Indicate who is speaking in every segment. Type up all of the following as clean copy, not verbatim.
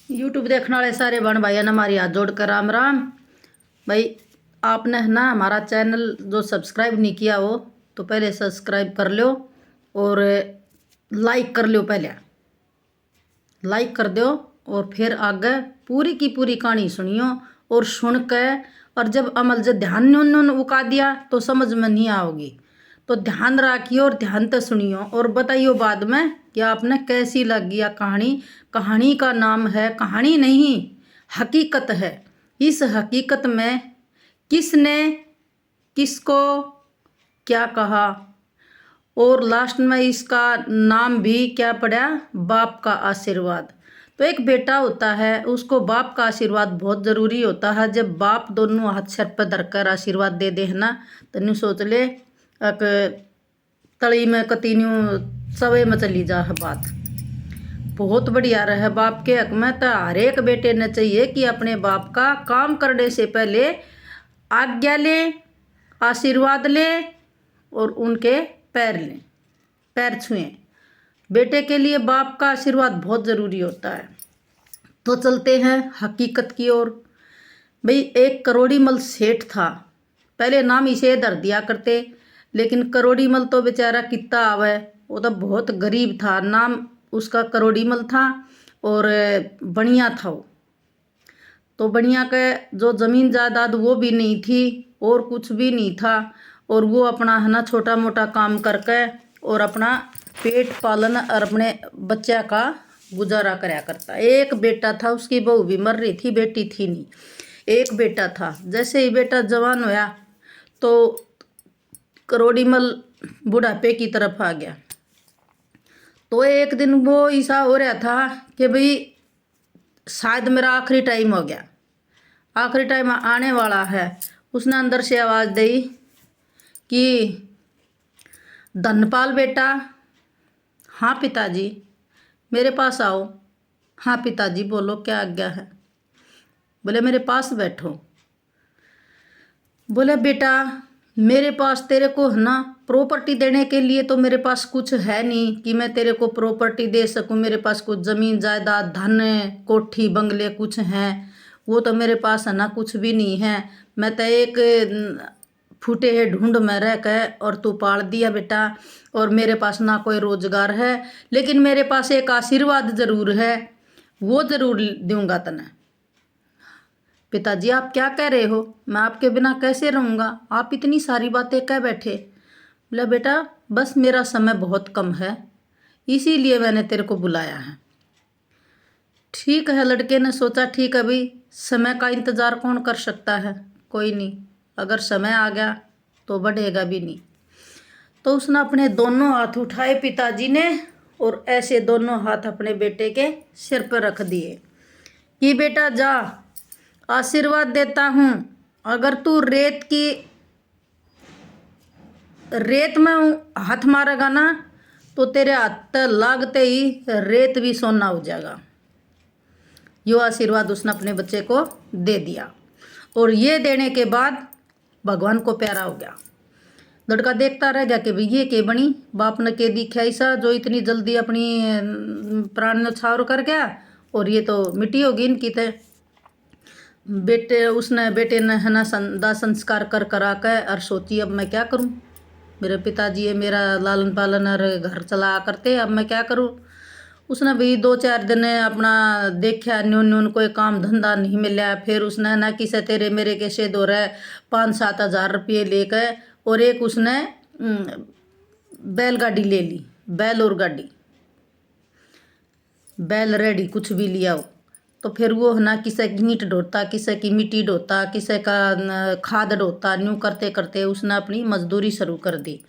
Speaker 1: YouTube देखने वाले सारे बहन भाइयों ने हमारी हाथ जोड़कर राम राम। भाई आपने है ना हमारा चैनल जो सब्सक्राइब नहीं किया हो तो पहले सब्सक्राइब कर लो और लाइक कर लो। पहले लाइक कर दो और फिर आगे पूरी की पूरी कहानी सुनियो और सुन के और जब अमल जब ध्यान ने उका दिया तो समझ में नहीं आओगी। तो ध्यान रखियो और ध्यान से सुनियो और बताइयो बाद में कि आपने कैसी लगी यह कहानी। कहानी का नाम है, कहानी नहीं हकीकत है। इस हकीकत में किसने किसको क्या कहा और लास्ट में इसका नाम भी क्या पड़ा, बाप का आशीर्वाद। तो एक बेटा होता है उसको बाप का आशीर्वाद बहुत ज़रूरी होता है। जब बाप दोनों हाथ सर पर धरकर आशीर्वाद दे दे है ना तो न्यू सोच ले एक तली में कतीन्यू सवे में चली जा है बात। बहुत बढ़िया रहे बाप के हक में। तो हर एक बेटे ने चाहिए कि अपने बाप का काम करने से पहले आज्ञा ले, आशीर्वाद ले और उनके पैर लें, पैर छुएं। बेटे के लिए बाप का आशीर्वाद बहुत ज़रूरी होता है। तो चलते हैं हकीकत की ओर। भाई एक करोड़ीमल सेठ था, पहले नाम इसे धर दिया करते, लेकिन करोड़ीमल तो बेचारा कितना आवे, वो तो बहुत गरीब था। नाम उसका करोड़ीमल था और बढ़िया था वो। तो बढ़िया के जो ज़मीन जायदाद वो भी नहीं थी और कुछ भी नहीं था और वो अपना है ना छोटा मोटा काम करके और अपना पेट पालन और अपने बच्चा का गुजारा कराया करता। एक बेटा था, उसकी बहू भी मर रही थी, बेटी थी नहीं। एक बेटा था। जैसे ही बेटा जवान होया तो करोड़ीमल बुढ़ापे की तरफ आ गया। तो एक दिन वो ऐसा हो रहा था कि भाई शायद मेरा आखिरी टाइम हो गया, आखिरी टाइम आने वाला है। उसने अंदर से आवाज़ दी कि धनपाल बेटा। हाँ पिताजी, मेरे पास आओ। हाँ पिताजी बोलो क्या आज्ञा है। बोले मेरे पास बैठो। बोले बेटा मेरे पास तेरे को है ना प्रॉपर्टी देने के लिए तो मेरे पास कुछ है नहीं कि मैं तेरे को प्रॉपर्टी दे सकूं। मेरे पास कुछ ज़मीन जायदाद धन कोठी बंगले कुछ हैं, वो तो मेरे पास है ना कुछ भी नहीं है। मैं तो एक फूटे है ढूंढ में रह कर और तू पाल दिया बेटा, और मेरे पास ना कोई रोजगार है, लेकिन मेरे पास एक आशीर्वाद ज़रूर है, वो ज़रूर दूंगा तने। पिताजी आप क्या कह रहे हो, मैं आपके बिना कैसे रहूँगा, आप इतनी सारी बातें कह बैठे। बोला बेटा बस मेरा समय बहुत कम है, इसीलिए मैंने तेरे को बुलाया है। ठीक है, लड़के ने सोचा ठीक है भाई समय का इंतज़ार कौन कर सकता है, कोई नहीं, अगर समय आ गया तो बढ़ेगा भी नहीं। तो उसने अपने दोनों हाथ उठाए पिताजी ने और ऐसे दोनों हाथ अपने बेटे के सिर पर रख दिए कि बेटा जा, आशीर्वाद देता हूँ, अगर तू रेत में हाथ मारेगा ना तो तेरे हाथ लागते ही रेत भी सोना हो जाएगा। यो आशीर्वाद उसने अपने बच्चे को दे दिया और ये देने के बाद भगवान को प्यारा हो गया। लड़का देखता रह गया कि भाई ये के बनी, बाप ने के दिखा ऐसा जो इतनी जल्दी अपनी प्राण न्यौछावर कर गया और ये तो मिट्टी होगी इनकी। तो बेटे ने है ना दाह संस्कार कर करा के और सोची अब मैं क्या करूं, मेरे पिताजी है मेरा लालन पालन और घर चला करते, अब मैं क्या करूं। उसने भी 2-4 दिन अपना देखा, न्यून कोई काम धंधा नहीं मिला। फिर उसने ना किसे तेरे मेरे कैसे दो रहे 5-7 हज़ार रुपये लेकर और एक उसने बैलगाड़ी ले ली, बैल और गाड़ी, बैल रेडी कुछ भी लिया हो। तो फिर वो है ना किसी की ईंट ढोता, किसी की मिट्टी ढोता, किसी का खाद ढोता, न्यू करते करते उसने अपनी मजदूरी शुरू कर दी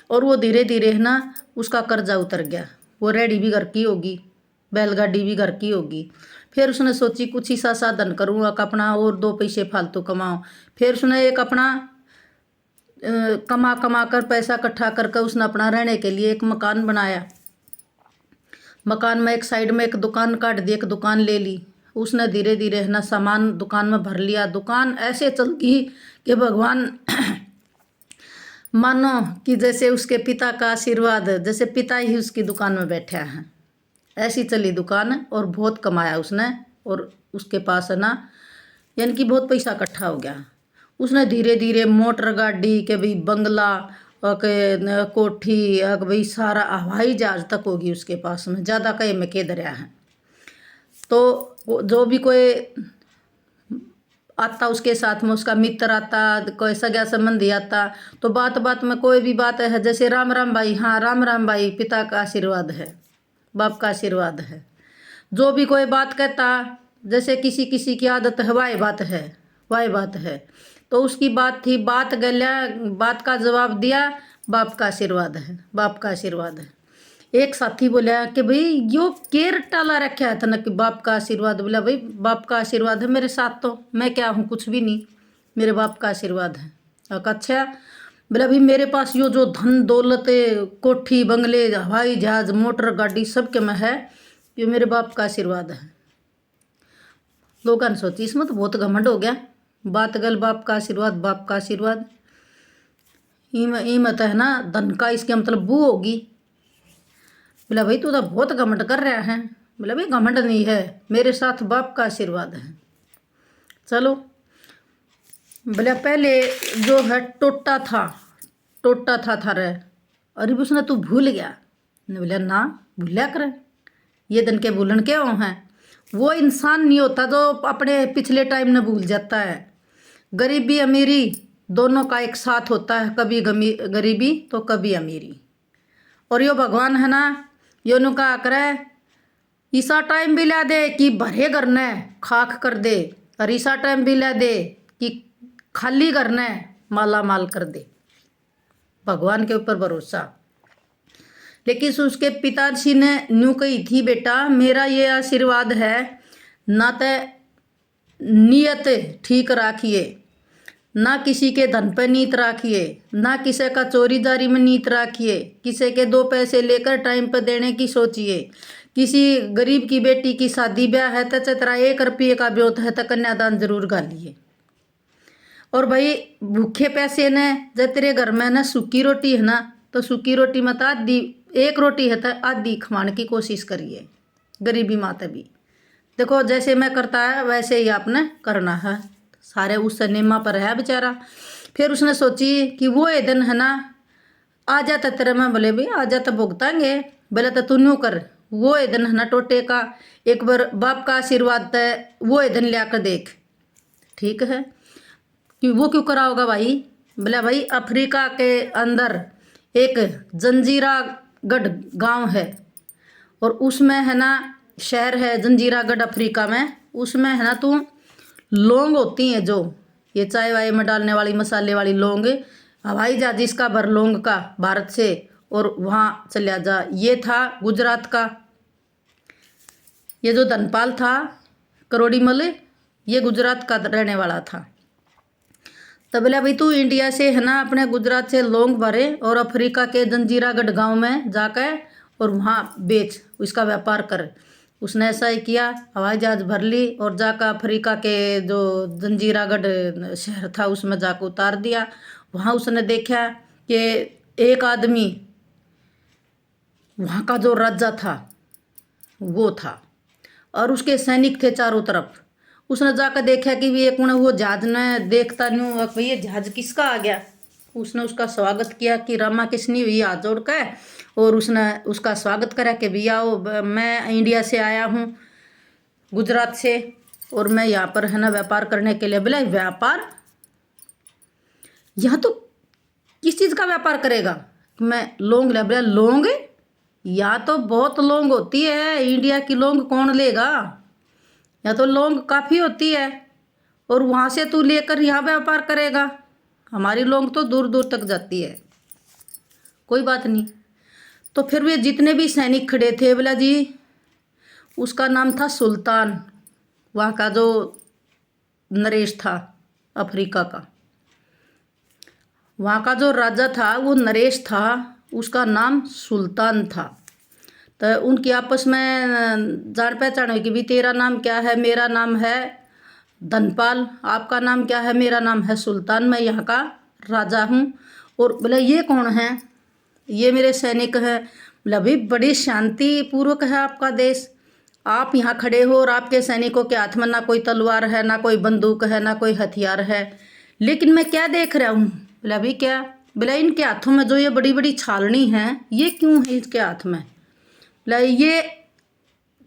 Speaker 1: और वो धीरे धीरे है ना उसका कर्जा उतर गया। वो रेडी भी घर की होगी, बैलगाड़ी भी घर की होगी। फिर उसने सोची कुछ ही सा साधन करूँ अपना और 2 पैसे फालतू कमाऊँ। फिर उसने एक अपना कमा कमा कर पैसा इकट्ठा करके उसने अपना रहने के लिए एक मकान बनाया। मकान में एक साइड में एक दुकान काट दी, एक दुकान ले ली। उसने धीरे धीरे है ना सामान दुकान में भर लिया। दुकान ऐसे चल गई कि भगवान मानो कि जैसे उसके पिता का आशीर्वाद, जैसे पिता ही उसकी दुकान में बैठा है, ऐसी चली दुकान और बहुत कमाया उसने और उसके पास है ना यानी कि बहुत पैसा इकट्ठा हो गया। उसने धीरे धीरे मोटर गाड़ी के भाई बंगला और के कोठी और भाई सारा हवाई जहाज तक होगी उसके पास में, ज़्यादा कहीं में कह दरिया है। तो जो भी कोई आता उसके साथ में, उसका मित्र आता, कोई सगा संबंधी आता, तो बात बात में कोई भी बात है, जैसे राम राम भाई, हाँ राम राम भाई, पिता का आशीर्वाद है, बाप का आशीर्वाद है। जो भी कोई बात कहता, जैसे किसी किसी की आदत है वाह बात है, वाह बात है, तो उसकी बात थी, बात गल्या, बात का जवाब दिया, बाप का आशीर्वाद है, बाप का आशीर्वाद है। एक साथी बोला कि भाई यो केर टाला रखा था ना कि बाप का आशीर्वाद। बोला भाई बाप का आशीर्वाद है मेरे साथ, तो मैं क्या हूँ, कुछ भी नहीं, मेरे बाप का आशीर्वाद है। अच्छा। बोला भाई मेरे पास यो जो धन दौलत कोठी बंगले हवाई जहाज मोटर गाड़ी सब के में है, ये मेरे बाप का आशीर्वाद है। लोगों ने सोची इसमें तो बहुत घमंड हो गया, बात गल बाप का आशीर्वाद, बाप का आशीर्वाद, ईमत है ना धन का इसके मतलब वो होगी। बोला भाई तू तो बहुत घमंड कर रहा है। बोला भाई घमंड नहीं है, मेरे साथ बाप का आशीर्वाद है। चलो। बोला पहले जो है टोटा था थारे, अरे उसने तू भूल गया। ने बोला ना भूलिया करे, ये दिन के भूलन के हो हैं। वो इंसान नहीं होता जो अपने पिछले टाइम में भूल जाता है। गरीबी अमीरी दोनों का एक साथ होता है, कभी गरीबी तो कभी अमीरी। और यो भगवान है ना, यो नु का करे ईसा टाइम भी ला दे कि भरे करने खाक कर दे, और ईसा टाइम भी ला दे कि खाली करने माला माल कर दे। भगवान के ऊपर भरोसा। लेकिन उसके पिताजी ने न्यू कही थी, बेटा मेरा ये आशीर्वाद है, ना तो नियत ठीक राखिए, ना किसी के धन पे नीत राखिए, ना किसी का चोरी जारी में नीत राखिए, किसी के 2 पैसे लेकर टाइम पे देने की सोचिए। किसी गरीब की बेटी की शादी ब्याह है तो चतरा 1 रुपये का ब्योत है तो कन्यादान जरूर गालिए। और भाई भूखे पैसे ने जब तेरे घर में ना सूखी रोटी है ना, तो सूखी रोटी में तो आधी 1 रोटी है तो आधी खवाने की कोशिश करिए, गरीबी माता भी। देखो जैसे मैं करता है वैसे ही आपने करना है, सारे उस सिनेमा पर है बेचारा। फिर उसने सोची कि वो ये दिन है ना आ जाता तेरे में। बोले भाई आ जाता भुगताएंगे। बोले तो तू न्यू कर, वो ये दिन है ना टोटे का एक बार बाप का आशीर्वाद है, वो ये दिन ले आकर देख। ठीक है कि वो क्यों करा होगा भाई। बोला भाई अफ्रीका के अंदर एक जंजीरागढ़ गांव है, और उसमें है ना शहर है जंजीरागढ़ अफ्रीका में। उसमें है ना तू लौंग होती हैं जो ये चाय वाय में डालने वाली मसाले वाली लौंग, हवाई जहाज जिसका भर लौंग का भारत से, और वहाँ चला जा। ये था गुजरात का, ये जो धनपाल था करोड़ीमल, ये गुजरात का रहने वाला था। तब बोला भाई तू इंडिया से है ना अपने गुजरात से लौंग भरे और अफ्रीका के जंजीरागढ़ गांव में जाकर और वहाँ बेच, इसका व्यापार कर। उसने ऐसा ही किया, हवाई जहाज भर ली और जाकर अफ्रीका के जो जंजीरागढ़ शहर था उसमें जाकर उतार दिया। वहाँ उसने देखा कि एक आदमी वहाँ का जो राजा था वो था, और उसके सैनिक थे चारों तरफ। उसने जाकर देखा कि ये कौन है, वो जहाज ने देखता नहीं भाई ये जहाज किसका आ गया। उसने उसका स्वागत किया कि रामा किसनी हुई हाथ जोड़ कर, और उसने उसका स्वागत करा कि भैया आओ, मैं इंडिया से आया हूँ गुजरात से, और मैं यहाँ पर है ना व्यापार करने के लिए। बोला व्यापार, यहाँ तो किस चीज़ का व्यापार करेगा। मैं लौंग ले। बोला लौंग, यहाँ तो बहुत लौंग होती है, इंडिया की लौंग कौन लेगा, यहाँ तो लौंग काफ़ी होती है, और वहाँ से तू लेकर यहाँ व्यापार करेगा, हमारी लौंग तो दूर दूर तक जाती है। कोई बात नहीं। तो फिर वे जितने भी सैनिक खड़े थे, बोला जी उसका नाम था सुल्तान, वहाँ का जो नरेश था अफ्रीका का, वहाँ का जो राजा था वो नरेश था, उसका नाम सुल्तान था। तो उनकी आपस में जान पहचान हुई कि भी तेरा नाम क्या है, मेरा नाम है धनपाल, आपका नाम क्या है, मेरा नाम है सुल्तान, मैं यहाँ का राजा हूँ। और बोला ये कौन है, ये मेरे सैनिक हैं। बोला भाई बड़ी शांति पूर्वक है आपका देश, आप यहाँ खड़े हो और आपके सैनिकों के हाथ में ना कोई तलवार है, ना कोई बंदूक है, ना कोई हथियार है, लेकिन मैं क्या देख रहा हूँ? बोला अभी क्या? बोला इनके हाथों में जो ये बड़ी बड़ी छालनी है, ये क्यों है इसके हाथ में? बोला ये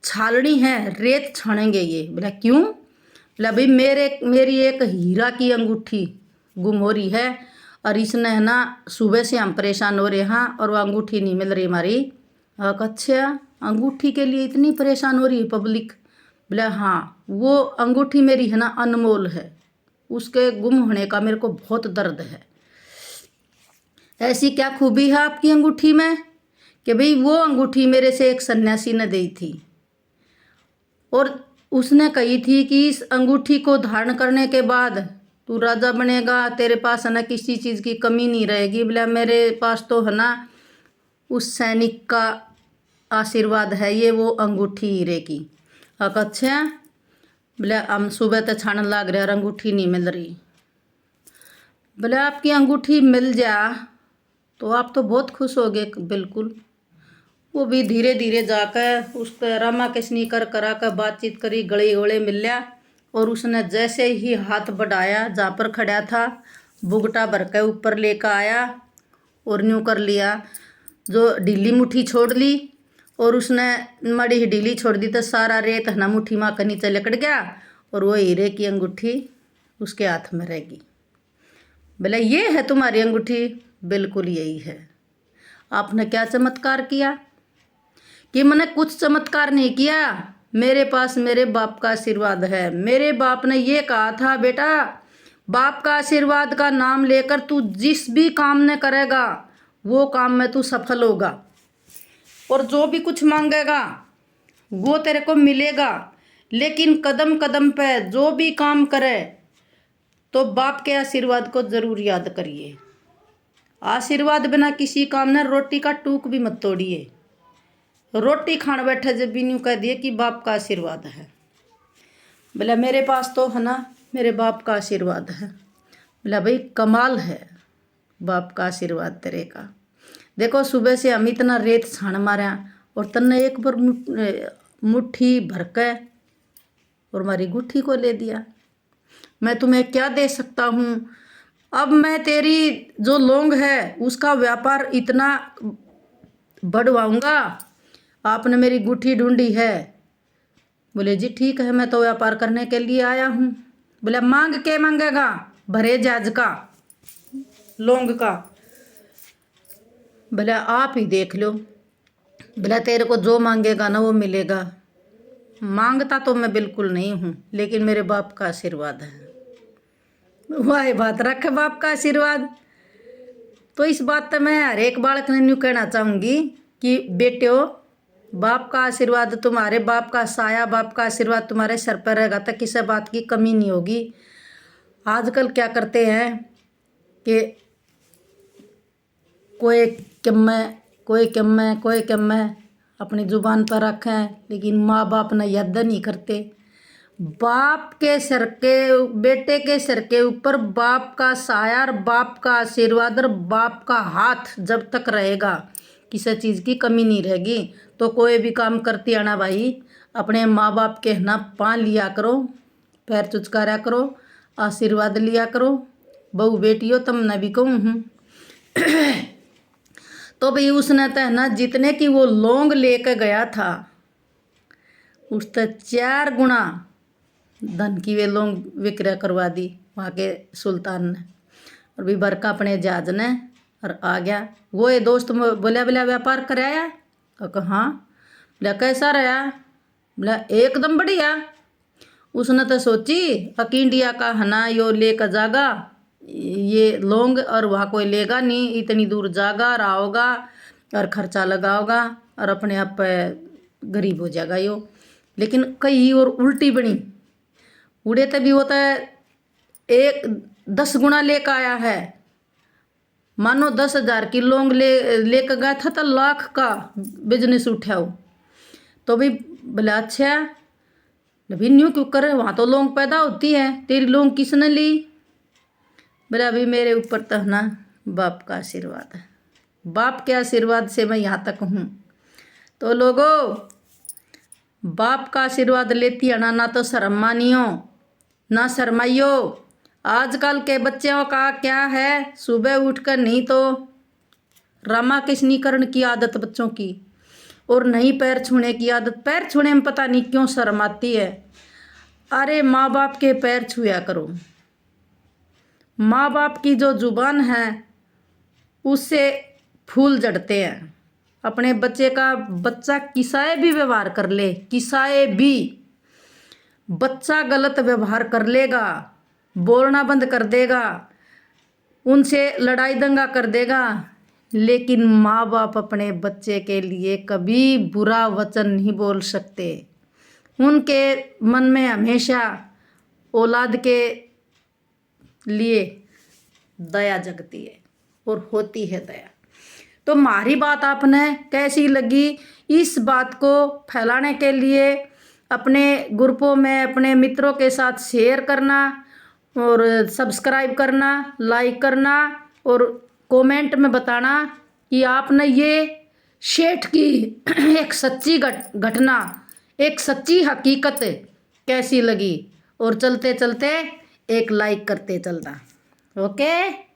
Speaker 1: छालनी है, रेत छानेंगे ये। बोला क्यों? बोला भाई मेरी एक हीरा की अंगूठी गुम हो रही है और इसने है ना, सुबह से हम परेशान हो रहे हैं और वो अंगूठी नहीं मिल रही हमारी। अच्छा, अंगूठी के लिए इतनी परेशान हो रही है पब्लिक? बोला हाँ, वो अंगूठी मेरी है ना अनमोल है, उसके गुम होने का मेरे को बहुत दर्द है। ऐसी क्या खूबी है आपकी अंगूठी में कि भाई वो अंगूठी मेरे से एक सन्यासी ने दी थी और उसने कही थी कि इस अंगूठी को धारण करने के बाद तू राजा बनेगा, तेरे पास है ना किसी चीज़ की कमी नहीं रहेगी। बोला मेरे पास तो है ना उस सैनिक का आशीर्वाद है, ये वो अंगूठी हीरे की। अच्छा, बोले हम सुबह तक छान लाग रहे और अंगूठी नहीं मिल रही। बोले आपकी अंगूठी मिल जा तो आप तो बहुत खुश हो गए। बिल्कुल। वो भी धीरे धीरे जाकर उसका रामा किसनी कर करा कर बातचीत करी, गले गले मिल लिया और उसने जैसे ही हाथ बढ़ाया जहाँ पर खड़ा था, बुगटा भर के ऊपर लेकर आया और न्यू कर लिया, जो ढीली मुट्ठी छोड़ ली और उसने मड़ी ही ढीली छोड़ दी तो सारा रेत है ना मुट्ठी माँ के नीचे लकड़ गया और वो हीरे की अंगूठी उसके हाथ में रहेगी। बोला ये है तुम्हारी अंगूठी? बिल्कुल यही है। आपने क्या चमत्कार किया? कि मैंने कुछ चमत्कार नहीं किया, मेरे पास मेरे बाप का आशीर्वाद है। मेरे बाप ने ये कहा था बेटा, बाप का आशीर्वाद का नाम लेकर तू जिस भी काम ने करेगा वो काम में तू सफल होगा और जो भी कुछ मांगेगा वो तेरे को मिलेगा। लेकिन कदम कदम पे जो भी काम करे तो बाप के आशीर्वाद को जरूर याद करिए। आशीर्वाद बिना किसी काम ने रोटी का टूक भी मत तोड़िए। रोटी खाने बैठे जब भी यूँ कह दिए कि बाप का आशीर्वाद है। बोला मेरे पास तो है ना मेरे बाप का आशीर्वाद है। बोला भाई कमाल है बाप का आशीर्वाद तेरे का। देखो सुबह से हम इतना रेत छान मारा और तन्ने एक बार मुट्ठी भर के और हमारी गुट्ठी को ले दिया। मैं तुम्हें क्या दे सकता हूँ? अब मैं तेरी जो लौंग है उसका व्यापार इतना बढ़वाऊंगा। आपने मेरी गुट्ठी ढूंढी है। बोले जी ठीक है, मैं तो व्यापार करने के लिए आया हूँ। बोले मांग के मांगेगा? भरे जहाज का लौंग का। बोले आप ही देख लो। बोला तेरे को जो मांगेगा ना वो मिलेगा। मांगता तो मैं बिल्कुल नहीं हूँ, लेकिन मेरे बाप का आशीर्वाद है। वाह बात रखे बाप का आशीर्वाद। तो इस बात पर मैं हर एक बालक ने न्यू कहना चाहूँगी कि बेटियों, बाप का आशीर्वाद, तुम्हारे बाप का साया, बाप का आशीर्वाद तुम्हारे सर पर रहेगा तो किसी बात की कमी नहीं होगी। आजकल क्या करते हैं कि कोई कम में अपनी जुबान पर रखें, लेकिन माँ बाप ने याद नहीं करते। बाप के सिर के, बेटे के सिर के ऊपर बाप का साया और बाप का आशीर्वाद और बाप का हाथ जब तक रहेगा किसी चीज़ की कमी नहीं रहेगी। तो कोई भी काम करती आना भाई, अपने माँ बाप के ना पाँव लिया करो, पैर चुचकारा करो, आशीर्वाद लिया करो। बहू बेटियों तुमने भी कहूँ हूँ। तो भाई उसने तो है ना जितने की वो लौंग लेकर गया था उससे 4 गुना धन की वे लौंग विक्रय करवा दी वहाँ के सुल्तान ने। और भी बरका अपने जहाज ने और आ गया। वो ये दोस्त बोला व्यापार कराया? कहा हाँ। बोला कैसा रहा? बोला एकदम बढ़िया। उसने तो सोची इंडिया का है ना यो लेकर जागा ये लौंग और वहाँ कोई लेगा नहीं, इतनी दूर जागा रहा होगा और खर्चा लगाओगा और अपने आप पे गरीब हो जाएगा यो। लेकिन कई और उल्टी बनी, उड़े तभी होता है 10 गुना लेकर आया है। मानो 10,000 की लौंग लेकर गया था तो लाख का बिजनेस उठाओ। तो भी बोला अच्छा अभी न्यू क्यों करे, वहाँ तो लौंग पैदा होती है, तेरी लौंग किसने ली? बोला अभी मेरे ऊपर तो ना बाप का आशीर्वाद है, बाप के आशीर्वाद से मैं यहाँ तक हूँ। तो लोगों बाप का आशीर्वाद लेती है ना तो शर्म मानियो ना शर्माइयो। आजकल के बच्चों का क्या है, सुबह उठकर नहीं तो रामा कृष्णीकरण की आदत बच्चों की, और नहीं पैर छूने की आदत। पैर छूने में पता नहीं क्यों शर्म आती है। अरे माँ बाप के पैर छुया करो। माँ बाप की जो जुबान है उससे फूल जड़ते हैं। अपने बच्चे का बच्चा किसाए भी व्यवहार कर ले, किसाए भी बच्चा गलत व्यवहार कर लेगा, बोलना बंद कर देगा, उनसे लड़ाई दंगा कर देगा, लेकिन माँ बाप अपने बच्चे के लिए कभी बुरा वचन नहीं बोल सकते। उनके मन में हमेशा औलाद के लिए दया जगती है और होती है दया। तो हमारी बात आपने कैसी लगी, इस बात को फैलाने के लिए अपने ग्रुपों में अपने मित्रों के साथ शेयर करना और सब्सक्राइब करना, लाइक करना और कमेंट में बताना कि आपने ये सेठ की एक सच्ची घटना, एक सच्ची हकीकत कैसी लगी। और चलते चलते एक लाइक करते चलना। ओके।